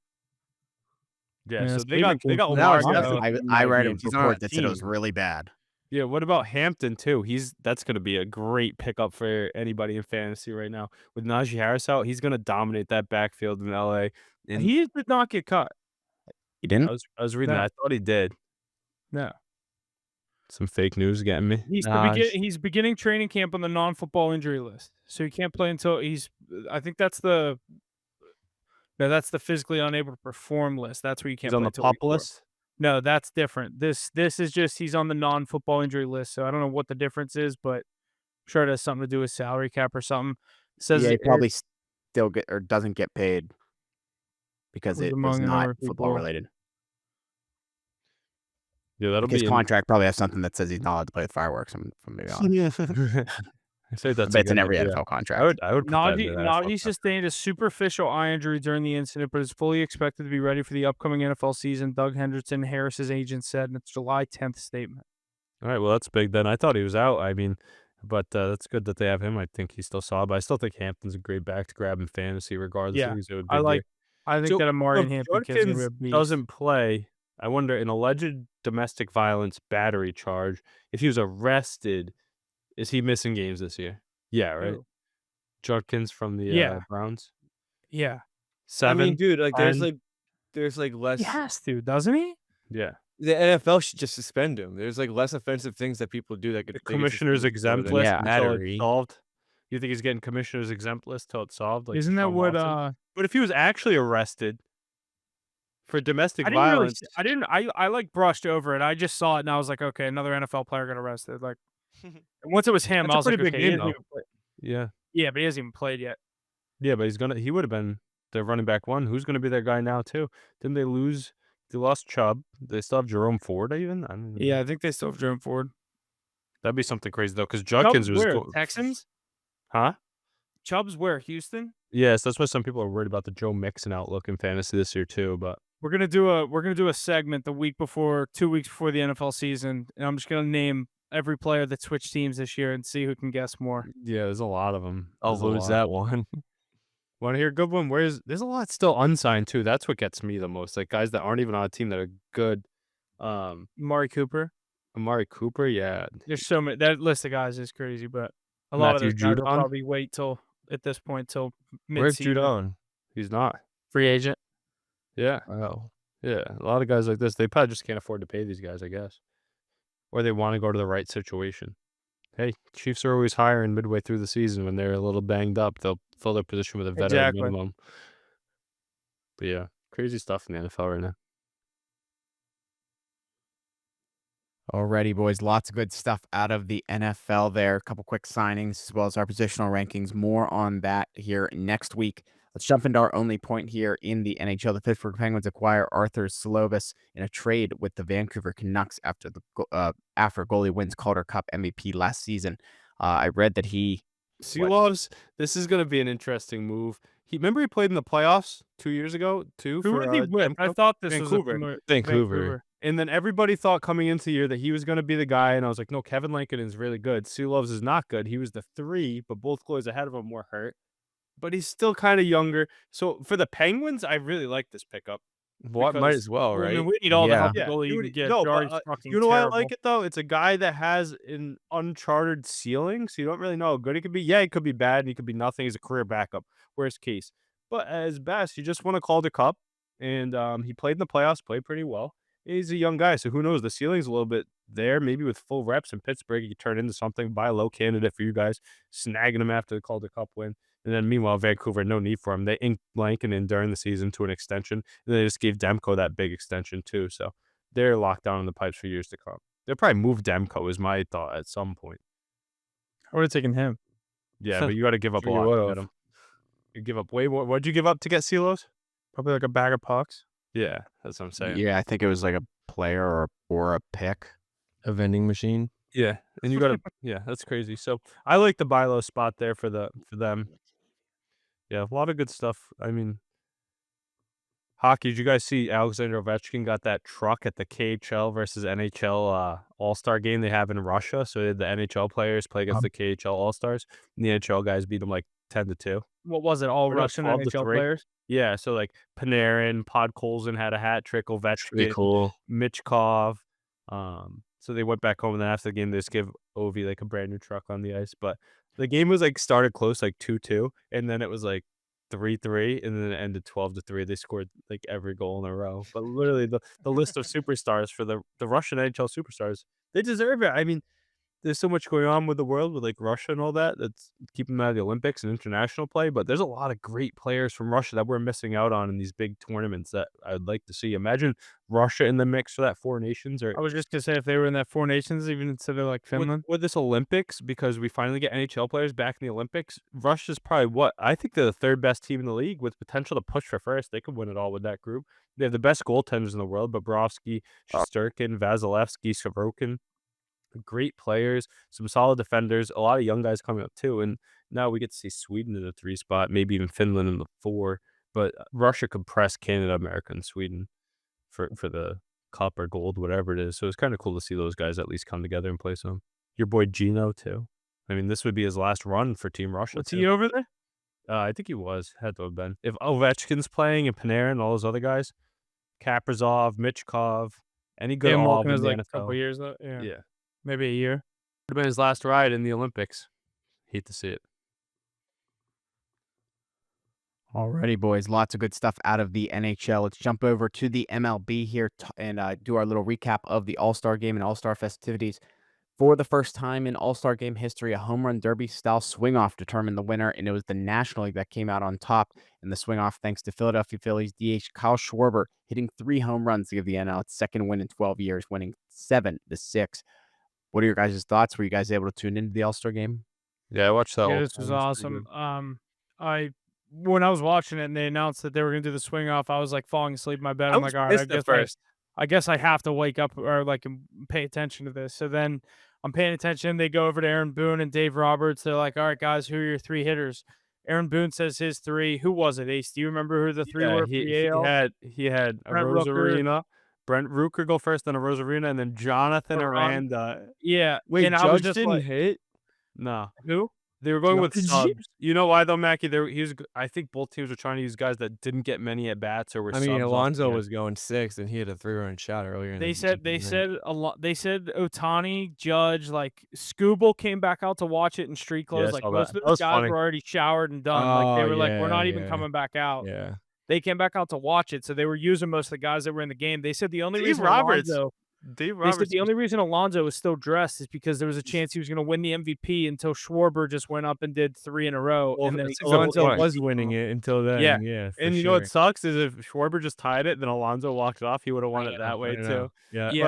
Yeah, Yeah, so it's they got Cleveland. Lamar. Now it's Jackson. definitely- I read a games. He's on report a that said it was team. really bad. Yeah, what about Hampton too? That's going to be a great pickup for anybody in fantasy right now. With Najee Harris out, he's going to dominate that backfield in LA. And He did not get cut. He I didn't? was reading No. that. I thought he did. No. Some fake news getting me. He's beginning training camp on the non-football injury list, so he can't play until he's. I think that's the. No, that's the physically unable to perform list. That's where you can't He's on play the until pup week 4. list. No, that's different. This is just he's on the non-football injury list, so I don't know what the difference is, but I'm sure it has something to do with salary cap or something. It says Yeah, he it- probably still get or doesn't get paid because Was it was among a number not of people. football related. Yeah, that'll His be. contract probably has something that says he's not allowed to play with fireworks. If I'm being honest. I say I that's bet a it's in good every idea. NFL contract. I would put that in an NFL Najee contract. sustained a superficial eye injury during the incident, but is fully expected to be ready for the upcoming NFL season. Doug Henderson, Harris's agent, said in its July 10th statement. All right, well, that's big then. I thought he was out. I mean, but that's good that they have him. I think he's still solid, but I still think Hampton's a great back to grab in fantasy regardless. I Yeah, think he's a I big year. think So, that Amari if and Hampton kid's gonna be Judkins a beast. doesn't play, I wonder, an alleged domestic violence battery charge, if he was arrested, is he missing games this year? Yeah, right? Who? Judkins from the Yeah, Browns? yeah. I mean, 7, dude, like 10? there's He less. has to, doesn't he? Yeah. The NFL should just suspend him. There's like less offensive things that people do that could The they could commissioner's suspend people exempt than list Yeah. until it's battery. solved? You think he's getting commissioner's exempt list till it's solved, like Isn't that Deshaun what? Watson? But if he was actually arrested for domestic I didn't really. violence, I didn't. I like brushed over it. I just saw it and I was like, okay, another NFL player got arrested. Like, and once it was him, that's I a was like, pretty big okay, he name hasn't though. even played. Yeah. Yeah, but he hasn't even played yet. Yeah, but he would have been the running back one. Who's gonna be their guy now too? Didn't they lose? They lost Chubb. They still have Jerome Ford even? I don't even Yeah, know. I think they still have Jerome Ford. That'd be something crazy though, because Chubb's Judkins was where? Texans? Huh? Chubb's where? Houston? Yes, that's why some people are worried about the Joe Mixon outlook in fantasy this year too, but We're gonna do a segment the week before, 2 weeks before the NFL season, and I'm just gonna name every player that switched teams this year and see who can guess more. yeah, there's a lot of them. I'll lose that one. Want to hear a good one? There's a lot still unsigned too. That's what gets me the most. Like guys that aren't even on a team that are good. Amari Cooper. Amari Cooper, yeah. There's so many. That list of guys is crazy, but a lot of Matthew those guys will Judon? probably wait till at this point till Where's mid-season. Judon? He's not. Free agent. Yeah. Oh, Yeah. A lot of guys like this, they probably just can't afford to pay these guys, I guess. Or they want to go to the right situation. Hey, Chiefs are always hiring midway through the season when they're a little banged up. They'll fill their position with a veteran Exactly. minimum. But yeah, crazy stuff in the NFL right now. Alrighty, boys. Lots of good stuff out of the NFL there. A couple quick signings as well as our positional rankings. More on that here next week. Let's jump into our only point here in the NHL. The Pittsburgh Penguins acquire Arthur Slovis in a trade with the Vancouver Canucks after goalie wins Calder Cup MVP last season. I read that he Sealoves, this is going to be an interesting move. Remember he played in the playoffs 2 years ago too Who for was he with? I Demko? thought this was a Vancouver. Vancouver. And then everybody thought coming into the year that he was going to be the guy, and I was like, no, Kevin Lankin is really good. Sealoves is not good. He was the 3, but both goalies ahead of him were hurt. But he's still kind of younger. So for the Penguins, I really like this pickup. what might Because- as well, Well, I right? mean, we need all the Yeah. help the Yeah, goalie you dude, can get. no, but, Jari's fucking you know why I terrible. like it though? It's a guy that has an uncharted ceiling, so you don't really know how good he could be. Yeah, he could be bad and he could be nothing. He's a career backup, worst case. But as best, he just won a Calder Cup, and he played in the playoffs, played pretty well. He's a young guy, so who knows? The ceiling's a little bit there. Maybe with full reps in Pittsburgh, he could turn into something. Buy a low candidate for you guys, snagging him after the Calder Cup win. And then meanwhile, Vancouver, no need for him. They inked Blanken in during the season to an extension. And they just gave Demko that big extension too. So they're locked down in the pipes for years to come. They'll probably move Demko, is my thought, at some point. I would have taken him. Yeah, but you got to give up a Sure you lot to would've. get him. You give up way more. What'd you give up to get Silos? Probably like a bag of pucks. Yeah, that's what I'm saying. Yeah, I think it was like a player or a pick. A vending machine. Yeah, and you got to. Yeah, that's crazy. So I like the buy low spot there for them. Yeah, a lot of good stuff. I mean, hockey. Did you guys see Alexander Ovechkin got that truck at the KHL versus NHL All-Star game they have in Russia? So they had the NHL players play against the KHL All-Stars, and the NHL guys beat them like 10-2. What was it? All Or no, Russian 12 to NHL 3. players? Yeah, so like Panarin, Podkolzin had a hat trick, Pretty Ovechkin, cool. Michkov. So they went back home, and then after the game, they just give Ovi like a brand new truck on the ice. But the game was like started close, like 2-2, and then it was like 3-3, and then it ended 12-3. They scored like every goal in a row. But literally, the list of superstars for the Russian NHL superstars, they deserve it. I mean, there's so much going on with the world with like Russia and all that that's keeping them out of the Olympics and international play. But there's a lot of great players from Russia that we're missing out on in these big tournaments that I'd like to see. Imagine Russia in the mix for that Four Nations, or I was just gonna say if they were in that Four Nations, even instead of like Finland. with this Olympics, because we finally get NHL players back in the Olympics. Russia's probably what I think they're the third best team in the league with potential to push for first. They could win it all with that group. They have the best goaltenders in the world: Bobrovsky, Shesterkin, Vasilevsky, Sorokin. great players, some solid defenders, a lot of young guys coming up too. And now we get to see Sweden in the 3 spot, maybe even Finland in the 4. But Russia could press Canada, America, and Sweden for the cup or gold, whatever it is. So it's kind of cool to see those guys at least come together and play some. Your boy Gino too. I mean, this would be his last run for Team Russia What's too. he over there? I think he had to have been. If Ovechkin's playing and Panarin and all those other guys, Kaprizov, Michkov, any good Dan all Malkin in has the like a couple NFL. years though. Yeah, Yeah. maybe a year. Would have been his last ride in the Olympics. Hate to see it. Alrighty, boys. Lots of good stuff out of the NHL. Let's jump over to the MLB here and do our little recap of the All-Star game and All-Star festivities. For the first time in All-Star game history, a home run derby style swing-off determined the winner, and it was the National League that came out on top in the swing-off thanks to Philadelphia Phillies DH Kyle Schwarber hitting 3 home runs to give the NL its second win in 12 years, winning 7-6. What are your guys' thoughts? Were you guys able to tune into the All-Star game? Yeah, I watched that Yeah, whole this was thing. It was pretty awesome. good. I when I was watching it and they announced that they were gonna do the swing off, I was like falling asleep in my bed. I I'm was like, all right, pissed at first. I guess I have to wake up or like pay attention to this. So then I'm paying attention. They go over to Aaron Boone and Dave Roberts. They're like, all right, guys, who are your 3 hitters? Aaron Boone says his 3. Who was it, Ace? Do you remember who the 3 Yeah, were for he the he AL? had he had a Brent Rooker, Rosarina, Brent Rooker go first, then a Rosarina, and then Jonathan Teheran. Aranda. Yeah, Wait, and I was Judge just didn't like, hit? No. who? They were going with Judge? subs. You know why though, Mackie? I think both teams were trying to use guys that didn't get many at bats or were I mean, subs off the Alonso bench. was going 6th, and he had a 3-run shot earlier in They said the they night. said a lot. They said Otani, Judge, like Scooble came back out to watch it in street Yeah, I clothes. Like saw most that. of That those was guys funny. were already showered and done. Like they Oh, were like, we're yeah, not even yeah, coming back out. yeah. They came back out to watch it, so they were using most of the guys that were in the game. They said the only Dave reason Roberts. Alonso Dave They said Roberts the was only reason Alonso was still dressed is because there was a chance he was gonna win the MVP until Schwarber just went up and did 3 in a row, well, and then he that's a good stole the Alonso point. was MVP from winning him. it until Yeah, then, yeah, for And you know what sure. sucks is if Schwarber just tied it, then Alonso walked it off, he would've won it that way I know. too. Yeah. yeah.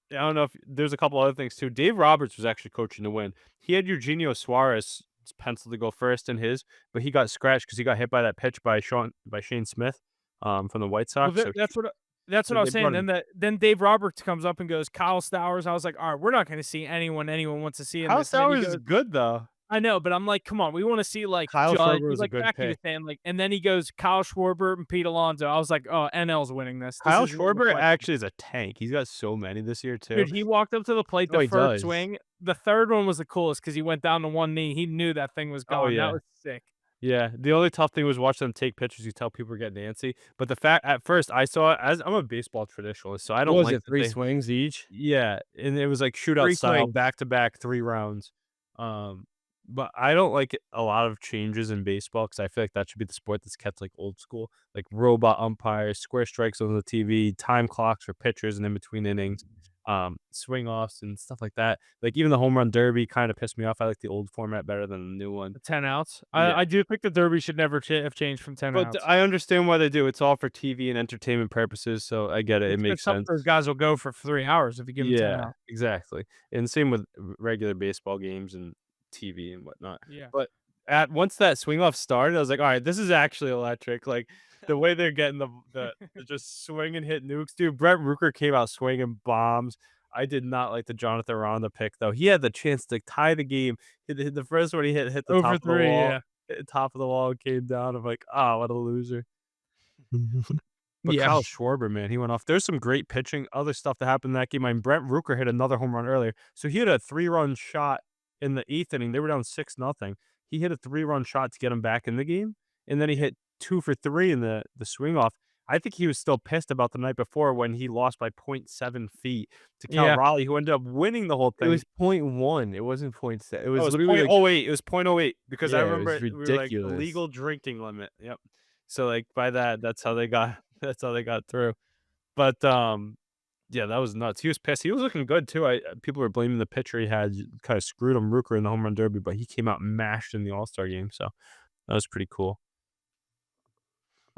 But I don't know if there's a couple other things too. Dave Roberts was actually coaching to win. He had Eugenio Suarez penciled to go first in his, but he got scratched because he got hit by that pitch by Shane Smith, from the White Well, Sox. that's So what I they was saying. brought him. Then Dave Roberts comes up and goes, Kyle Stowers. I was like, all right, we're not gonna see anyone wants to see in Kyle this. And then he Stowers is goes, good though. I know, but I'm like, come on, we want to see like Kyle Judge, Schwarber was a like good Mackie was pick. saying, like, and then he goes Kyle Schwarber and Pete Alonso. I was like, oh, NL's winning this. This Kyle isn't even a Schwarber question. actually is a tank. He's got so many this year too. Dude, he walked up to the plate Oh, the he first does. swing. The third one was the coolest because he went down to one knee. He knew that thing was Oh gone. That yeah. was sick. Yeah, the only tough thing was watch them take pictures. You tell people are getting antsy. But the fact at first I saw it as I'm a baseball traditionalist, so I What don't was like it, that 3 they. swings each? Yeah, and it was like shootout 3 style, swings. back to back, 3 rounds. Um, but I don't like a lot of changes in baseball because I feel like that should be the sport that's kept like old school, like robot umpires, square strikes on the TV, time clocks for pitchers and in between innings, swing offs and stuff like that. Like even the home run derby kind of pissed me off. I like the old format better than the new one. The 10 outs. Yeah. I do think the Derby should never have changed from 10 But outs. I understand why they do. It's all for TV and entertainment purposes, so I get it. It Because makes some of sense. those guys will go for 3 hours if you give them 10 Yeah, outs. exactly. And same with regular baseball games and TV and whatnot. Yeah. But at once that swing off started, I was like, all right, this is actually electric. Like the way they're getting the just swing and hit nukes, dude. Brett Rooker came out swinging bombs. I did not like the Jonathan Ronda pick though. He had the chance to tie the game. Hit the first one he hit the Over top of the 3, wall. yeah. Hit top of the wall and came down. I'm like, oh, what a loser. But Yeah. Kyle Schwarber, man, he went off. There's some great pitching, other stuff that happened in that game. I mean, Brent Rooker hit another home run earlier. So he had a 3-run shot in the 8th inning. They were down 6-0. He hit a 3-run shot to get him back in the game. And then he hit 2 for 3 in the swing off. I think he was still pissed about the night before when he lost by 0.7 feet to Cal Yeah. Raleigh, who ended up winning the whole It thing. was .1. It wasn't .7. It Oh, was it was literally like 0.08. It was 0.08 because I Yeah, it remember was we were like the ridiculous. legal drinking limit. Yep. So like by that, that's how they got through. But yeah, that was nuts. He was pissed. He was looking good too. People were blaming the pitcher he had kind of screwed him, Rooker, in the home run derby, but he came out mashed in the All-Star game. So that was pretty cool.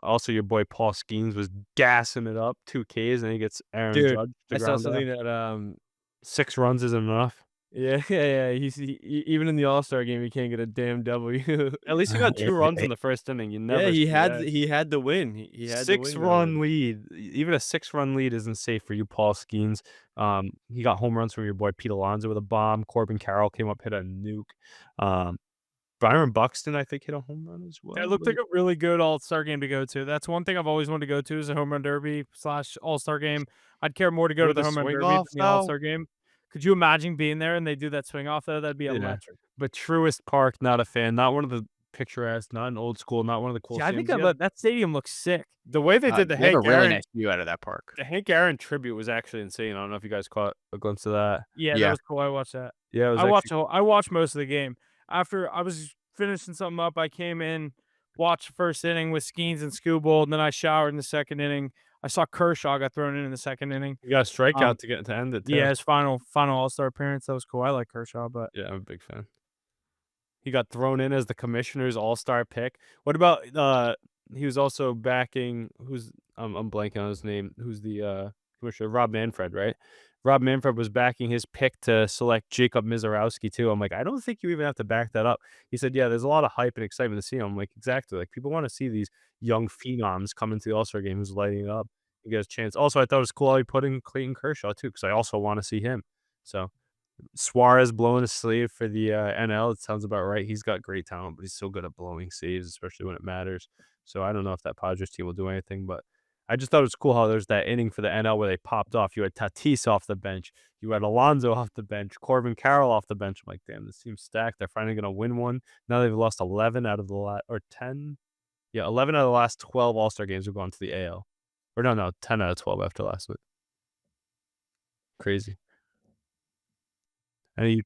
Also, your boy Paul Skeens was gassing it up, 2 Ks, and he gets Aaron Dude, Judge to I saw ground out. something that 6 runs isn't enough. Yeah. Even in the All-Star game, he can't get a damn W. At least he got 2 runs in the first inning. You Yeah, never see that. he had the win. He had the win 6-run going. lead. Even a 6-run lead isn't safe for you, Paul Skeens. He got home runs from your boy Pete Alonso with a bomb. Corbin Carroll came up, hit a nuke. Byron Buxton, I think, hit a home run as well. That looked like a really good All-Star game to go to. That's one thing I've always wanted to go to is a home run derby / All-Star game. I'd care more to go to With the the home run swing derby than off, the though? All-Star game. Could you imagine being there and they do that swing off though? That'd be Yeah. electric. But Truist Park, not a fan. Not one of the picturesque, not an old school, not one of the cool Yeah, I think stadiums. that stadium looks sick. The way they did the They have a Hank really Aaron nice view out of that park. the Hank Aaron tribute was actually insane. I don't know if you guys caught a glimpse of that. Yeah, that Yeah. was cool. I watched that. Yeah, it was I watched most of the game. After I was finishing something up, I came in, watched the first inning with Skeens and Skubal, and then I showered in the second inning. I saw Kershaw got thrown in the second inning. you got a strikeout Um, to end it, too. Yeah, his final All-Star appearance. That was cool. I like Kershaw, but Yeah, I'm a big fan. He got thrown in as the commissioner's all-star pick. What about he was also backing who's I'm blanking on his name. Who's the commissioner? Rob Manfred, right? Rob Manfred was backing his pick to select Jacob Mizorowski too. I'm like, I don't think you even have to back that up. He said, yeah, there's a lot of hype and excitement to see him. I'm like, exactly. Like people want to see these young phenoms come into the All-Star game who's lighting it up. You get a chance. Also, I thought it was cool how he put in Clayton Kershaw too, because I also want to see him. So Suarez blowing a sleeve for the NL. It sounds about right. He's got great talent, but he's so good at blowing saves, especially when it matters. So I don't know if that Padres team will do anything, but I just thought it was cool how there's that inning for the NL where they popped off. You had Tatis off the bench, you had Alonso off the bench, Corbin Carroll off the bench. I'm like, damn, this team's stacked. They're finally gonna win one. Now they've lost 11 out of the last or 10. Yeah, 11 out of the last 12 All-Star games have gone to the AL. Or no, 10 out of 12 after last week. Crazy. And you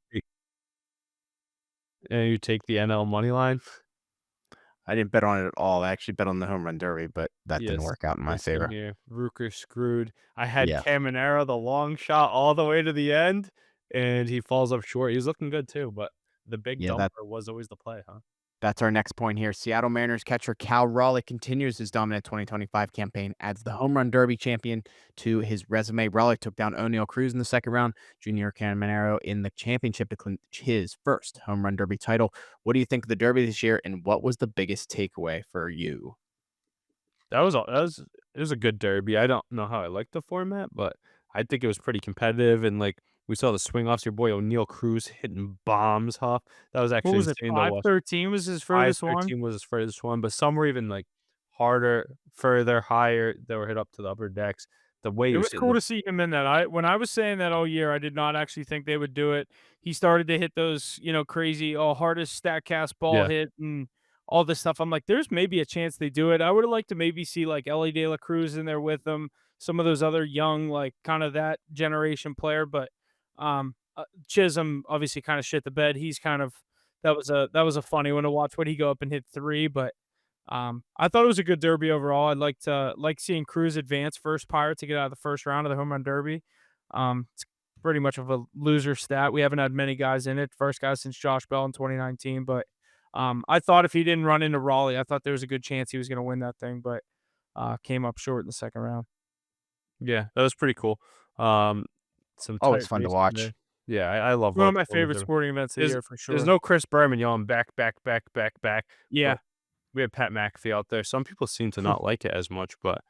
take the NL money line. I didn't bet on it at all. I actually bet on the home run derby, but that didn't Yes, work out in my listen favor. here, Rooker screwed. I had Yeah. Caminero, the long shot all the way to the end, and he falls up short. He was looking good too, but the big Yeah, dumper was always the play, huh? That's our next point here. Seattle Mariners catcher Cal Raleigh continues his dominant 2025 campaign, adds the home run derby champion to his resume. Raleigh took down O'Neal Cruz in the second round, Junior Caminero in the championship to clinch his first home run derby title. What do you think of the derby this year, and what was the biggest takeaway for you? It was a good derby. I don't know how I like the format, but I think it was pretty competitive, and like we saw the swing offs. Your boy O'Neal Cruz hitting bombs, huh? That was what actually was it? insane to watch. 513 was his furthest one. 513 was his furthest one, but some were even like harder, further, higher. They were hit up to the upper decks. The way he It was was hitting cool the to see him in that. When I was saying that all year, I did not actually think they would do it. He started to hit those, crazy, hardest Statcast ball yeah. hit and all this stuff. I'm like, there's maybe a chance they do it. I would have liked to maybe see like Ellie De La Cruz in there with them, some of those other young, like kind of that generation player. But Chisholm obviously kind of shit the bed. He's kind of that was a funny one to watch when he go up and hit three, but I thought it was a good derby overall. I'd like seeing Cruz advance first Pirate to get out of the first round of the home run derby. It's pretty much of a loser stat. We haven't had many guys in it. First guy since Josh Bell in 2019, but I thought if he didn't run into Raleigh, I thought there was a good chance he was going to win that thing, but came up short in the second round. Yeah, that was pretty cool. Some Always tight fun to races watch. there. Yeah, I love One of watching my all the favorite different- sporting events of the There's- year for sure. There's no Chris Berman yelling back. Yeah. but we had Pat McAfee out there. Some people seem to not like it as much, but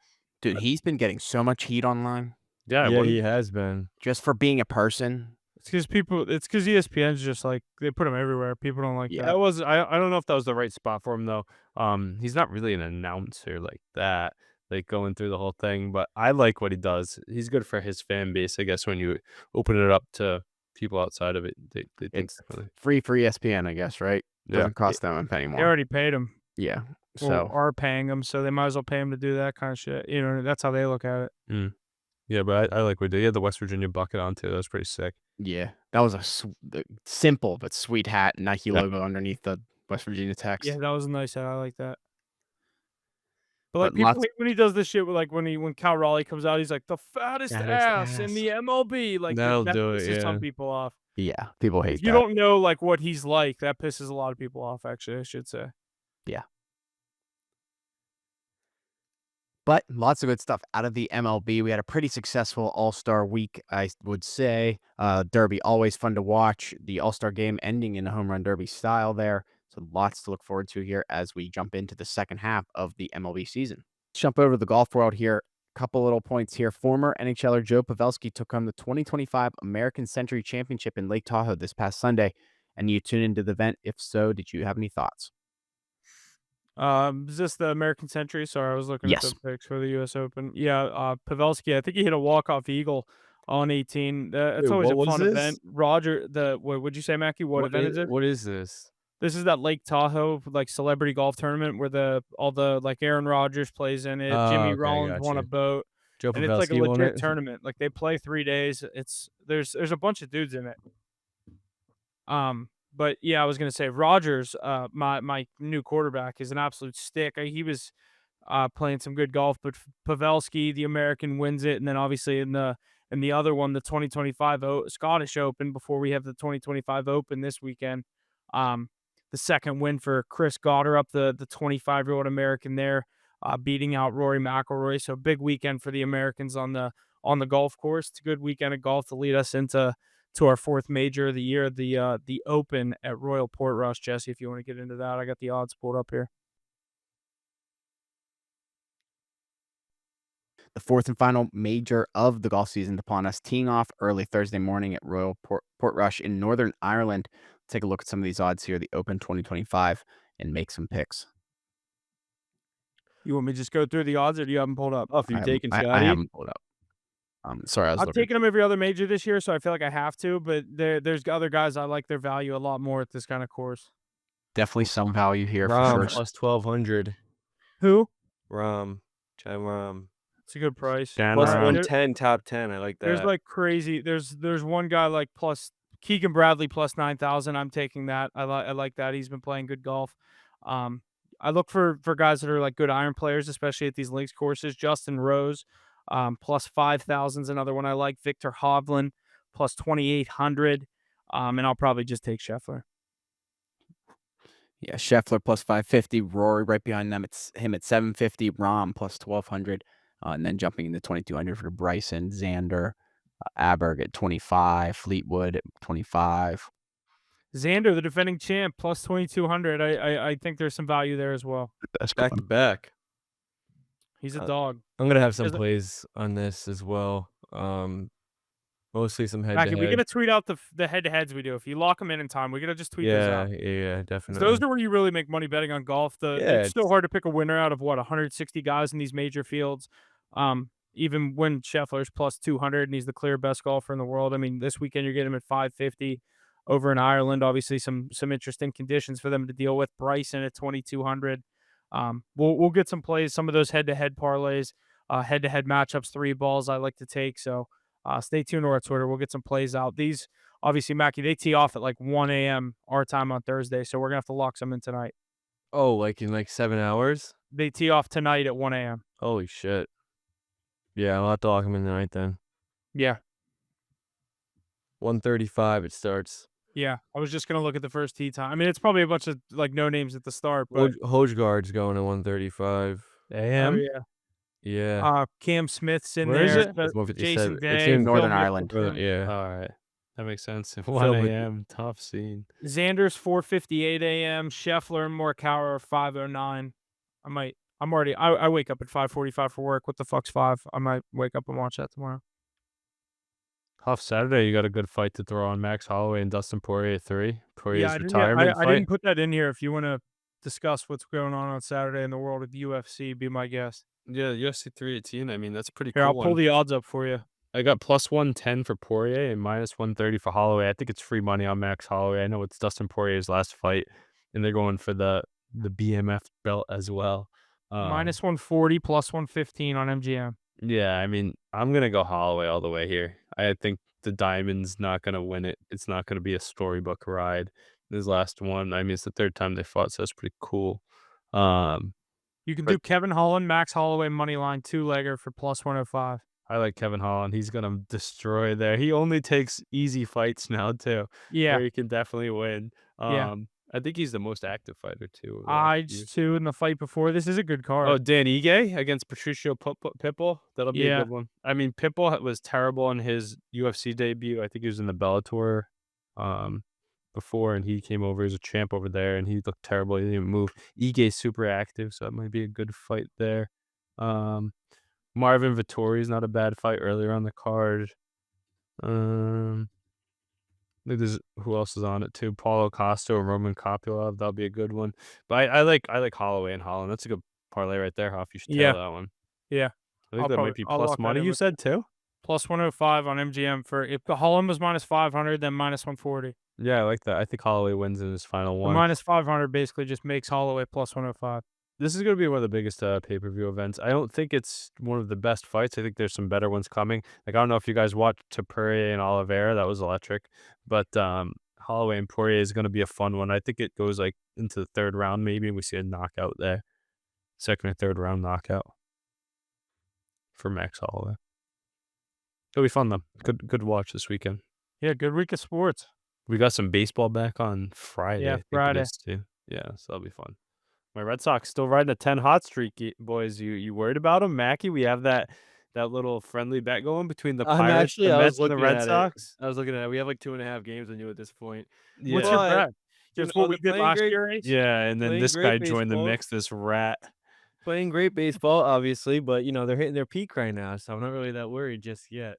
Dude, he's been getting so much heat online yeah, Yeah, what- he has been. just for being a person. It's because ESPN's just like they put him everywhere. People don't like Yeah. that. I don't know if that was the right spot for him though. He's not really an announcer like that, like going through the whole thing. But I like what he does. He's good for his fan base, I guess. When you open it up to people outside of it, they think It's differently. free for ESPN, I guess, right? Yeah. Doesn't cost them a penny They more. already paid him. Yeah. Or So are paying him, so they might as well pay him to do that kind of shit. That's how they look at it. Yeah, but I like what he did. He had the West Virginia bucket on too. That was pretty sick. yeah, that was the simple but sweet hat, Nike Yeah. logo underneath the West Virginia text. Yeah, that was a nice hat. I like that. But like But people lots- hate when he does this shit with like when Cal Raleigh comes out, he's like the fattest Fattest ass in ass. the MLB. Like That'll that do it, pisses some yeah. people off. Yeah, people hate If you that. don't know like what he's like, that pisses a lot of people off. Actually, I should say. But lots of good stuff out of the MLB. We had a pretty successful All-Star week, I would say. Derby, always fun to watch. The All-Star game ending in a home run derby style there. So lots to look forward to here as we jump into the second half of the MLB season. Let's jump over to the golf world here. Couple little points here. Former NHLer Joe Pavelski took home the 2025 American Century Championship in Lake Tahoe this past Sunday. And you tuned into the event. If so, did you have any thoughts? Is this the American Century? Sorry, I was looking at Yes. the picks for the U.S. Open. Yeah, Pavelski, I think he hit a walk-off eagle on 18. It's Wait, always what a was fun this? event. What would you say, Mackie? What event is it? What is this? This is that Lake Tahoe like celebrity golf tournament where all the like Aaron Rodgers plays in it. Oh, Jimmy okay, I Rollins won a gotcha. boat, Joe and it's like a Pavelski won legit it? tournament. Like they play 3 days. There's a bunch of dudes in it. But yeah, I was gonna say Rodgers, my new quarterback, is an absolute stick. He was playing some good golf, but Pavelski, the American, wins it, and then obviously in the other one, the 2025 Scottish Open, before we have the 2025 Open this weekend. Um, the second win for Chris Gotterup, the 25-year-old American there, beating out Rory McIlroy. So big weekend for the Americans on the golf course. It's a good weekend of golf to lead us into our fourth major of the year, the Open at Royal Portrush. Jesse, if you want to get into that, I got the odds pulled up here. The fourth and final major of the golf season upon us, teeing off early Thursday morning at Royal Portrush in Northern Ireland. Take a look at some of these odds here, the Open 2025, and make some picks. You want me to just go through the odds, or do you have them pulled up? Oh, if you're taking I Scotty? haven't pulled up. Sorry, I was I've looking. taken them every other major this year, so I feel like I have to. But there's other guys I like their value a lot more at this kind of course. Definitely some value here for Rom sure. plus 1,200. Who? Rom. Chai Rom. It's a good price. Dan Plus Rom. 110, top 10. I like that. There's like crazy. There's one guy like plus Keegan Bradley plus 9,000. I'm taking that. I like that. He's been playing good golf. I look for guys that are like good iron players, especially at these links courses. Justin Rose, plus 5,000 is another one I like. Victor Hovland plus 2,800. And I'll probably just take Scheffler. Yeah, Scheffler plus 550, Rory right behind them. It's him at 750, Rom plus 1,200, and then jumping into 2,200 for Bryson, Xander, Aberg at 25, Fleetwood at 25. Xander, the defending champ, plus 2,200. I think there's some value there as well. That's back to back. He's a dog. I'm going to have some Is it- plays on this as well. Mostly some head to Mackie, we head. gotta tweet out the head-to-heads we do. If you lock them in time, we gotta just tweet those out. Yeah, 'Cause definitely. those are where you really make money betting on golf. Yeah, It's still hard to pick a winner out of 160 guys in these major fields. Even when Scheffler's plus 200 and he's the clear best golfer in the world. I mean, this weekend you're getting him at 550 over in Ireland. Obviously, some interesting conditions for them to deal with. Bryson at 2,200. We'll get some plays, some of those head-to-head parlays, head-to-head matchups, 3 balls I like to take. So stay tuned to our Twitter. We'll get some plays out. These, obviously, Mackie, they tee off at like 1 a.m. our time on Thursday, so we're going to have to lock some in tonight. Oh, like in like 7 hours? They tee off tonight at 1 a.m. Holy shit. Yeah, I'll have to lock them in tonight then. Yeah. 1:35 it starts. Yeah. I was just going to look at the first tee time. I mean, it's probably a bunch of like no names at the start, but Hojgaard's going at 1:35. oh, AM? yeah. Yeah. Cam Smith's in Where there. is it? It's Jason 157. Day. It's in Northern Phil Ireland. Mickelson. Yeah. All right. That makes sense. 1 Filled with- a.m. Tough scene. Xander's 4:58 a.m. Scheffler and Morikawa are 5:09. I wake up at 5:45 for work. What the fuck's 5? I might wake up and watch that tomorrow. Tough Saturday. You got a good fight to throw on Max Holloway and Dustin Poirier 3. Poirier's I retirement fight. didn't put that in here. If you want to discuss what's going on Saturday in the world of UFC, be my guest. Yeah, UFC 318. I mean, that's a pretty Here, cool I'll pull one. the odds up for you. I got plus 110 for Poirier and minus 130 for Holloway. I think it's free money on Max Holloway. I know it's Dustin Poirier's last fight, and they're going for the BMF belt as well. Minus 140, plus 115 on MGM. Yeah, I mean, I'm going to go Holloway all the way here. I think the Diamond's not going to win it. It's not going to be a storybook ride. This last one, I mean, it's the third time they fought, so it's pretty cool. You can do Kevin Holland, Max Holloway money line 2-legger for plus 105. I like Kevin Holland. He's going to destroy there. He only takes easy fights now, too. Yeah. Where he can definitely win. Yeah. I think he's the most active fighter too. over the last few years. Two in the fight before. This is a good Oh, card. Dan Ige against Patricio Pitbull. That'll be a Yeah. good one. I mean, Pitbull was terrible in his UFC debut. I think he was in the Bellator before, and he came over as a champ over there, and he looked terrible. He didn't move. Ige's super active, so that might be a good fight there. Marvin Vettori is not a bad fight earlier on the card. I think there's who else is on it too? Paulo Costa or Roman Kopylov. That'll be a good one. But I like Holloway and Holland. That's a good parlay right there, Hoff. You should Yeah. tail that one. Yeah. I think that might be I'll plus lock that money. in You with said too. plus 105 on MGM for if Holland was minus 500, then minus 140. Yeah, I like that. I think Holloway wins in his final The one. minus 500 basically just makes Holloway plus 105. This is going to be one of the biggest pay-per-view events. I don't think it's one of the best fights. I think there's some better ones coming. Like I don't know if you guys watched Poirier and Oliveira. That was electric. But Holloway and Poirier is going to be a fun one. I think it goes like into the third round maybe. We see a knockout there. Second or third round knockout for Max Holloway. It'll be fun though. Good watch this weekend. Yeah, good week of sports. We got some baseball back on Friday. Yeah, I think Friday. it is too. Yeah, so that'll be fun. My Red Sox still riding a 10 hot streak, boys. You worried about them, Mackie? We have that little friendly bet going between the Pirates, the Mets, and the Red Sox. I was looking at it. We have like 2.5 games on you at this point. Yeah. What's your But, bet? you Just know, what we they're did playing last great- year, Ace? Yeah, and then Playing this great guy joined the baseball. mix, this rat. Playing great baseball, obviously, but they're hitting their peak right now, so I'm not really that worried just yet.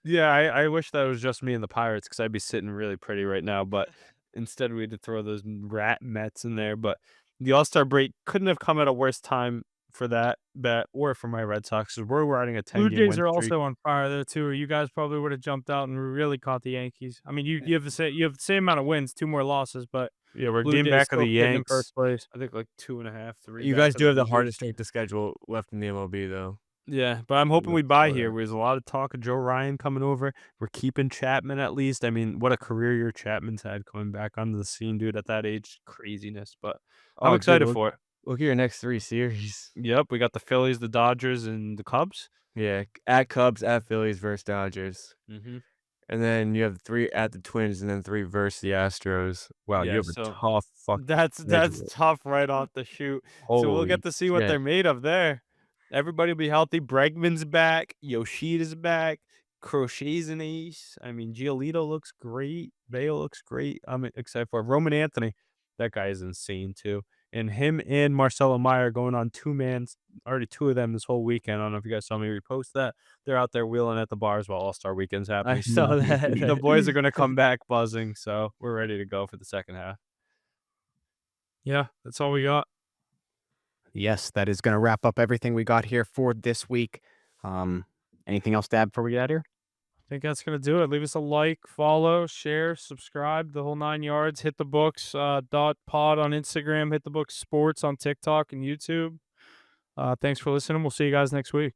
Yeah, I wish that was just me and the Pirates because I'd be sitting really pretty right now. But instead, we had to throw those rat Mets in there. But the All-Star break couldn't have come at a worse time for that bet or for my Red Sox. 'Cause we're riding a 10 Blue game Jays win are streak. also on fire there too. You guys probably would have jumped out and really caught the Yankees. I mean, you have the same amount of wins, 2 more losses, but Yeah, we're Blue game Jays back of still the sitting in Yanks. first place. I think like 2.5, 3. You back guys of do have the Blue Jays. hardest strength of schedule left in the MLB, though. Yeah, but I'm hoping we look buy for here. that. There's a lot of talk of Joe Ryan coming over. We're keeping Chapman at least. I mean, what a career year Chapman's had coming back onto the scene, dude, at that age. Craziness, but I'm Oh, excited dude, for it. Look at your next 3 series. Yep, we got the Phillies, the Dodgers, and the Cubs. Yeah, at Cubs, at Phillies versus Dodgers. Mm-hmm. And then you have 3 at the Twins and then 3 versus the Astros. Wow, Yeah, you have so a tough fuck. That's schedule. tough right off the shoot. So we'll Holy get to see what shit. they're made of there. Everybody will be healthy. Bregman's back. Yoshida's back. Crochet's an ace. I mean, Giolito looks great. Bale looks great. I'm excited for Roman Anthony. That guy is insane too. And him and Marcelo Meyer going on 2-man. Already 2 of them this whole weekend. I don't know if you guys saw me repost that. They're out there wheeling at the bars while All-Star Weekend's happening. I saw that. The boys are going to come back buzzing, so we're ready to go for the second half. Yeah, that's all we got. Yes, that is going to wrap up everything we got here for this week. Anything else to add before we get out of here? I think that's gonna do it. Leave us a like, follow, share, subscribe, the whole 9 yards. Hit the books .pod on Instagram. Hit the books sports on TikTok and YouTube. Thanks for listening. We'll see you guys next week.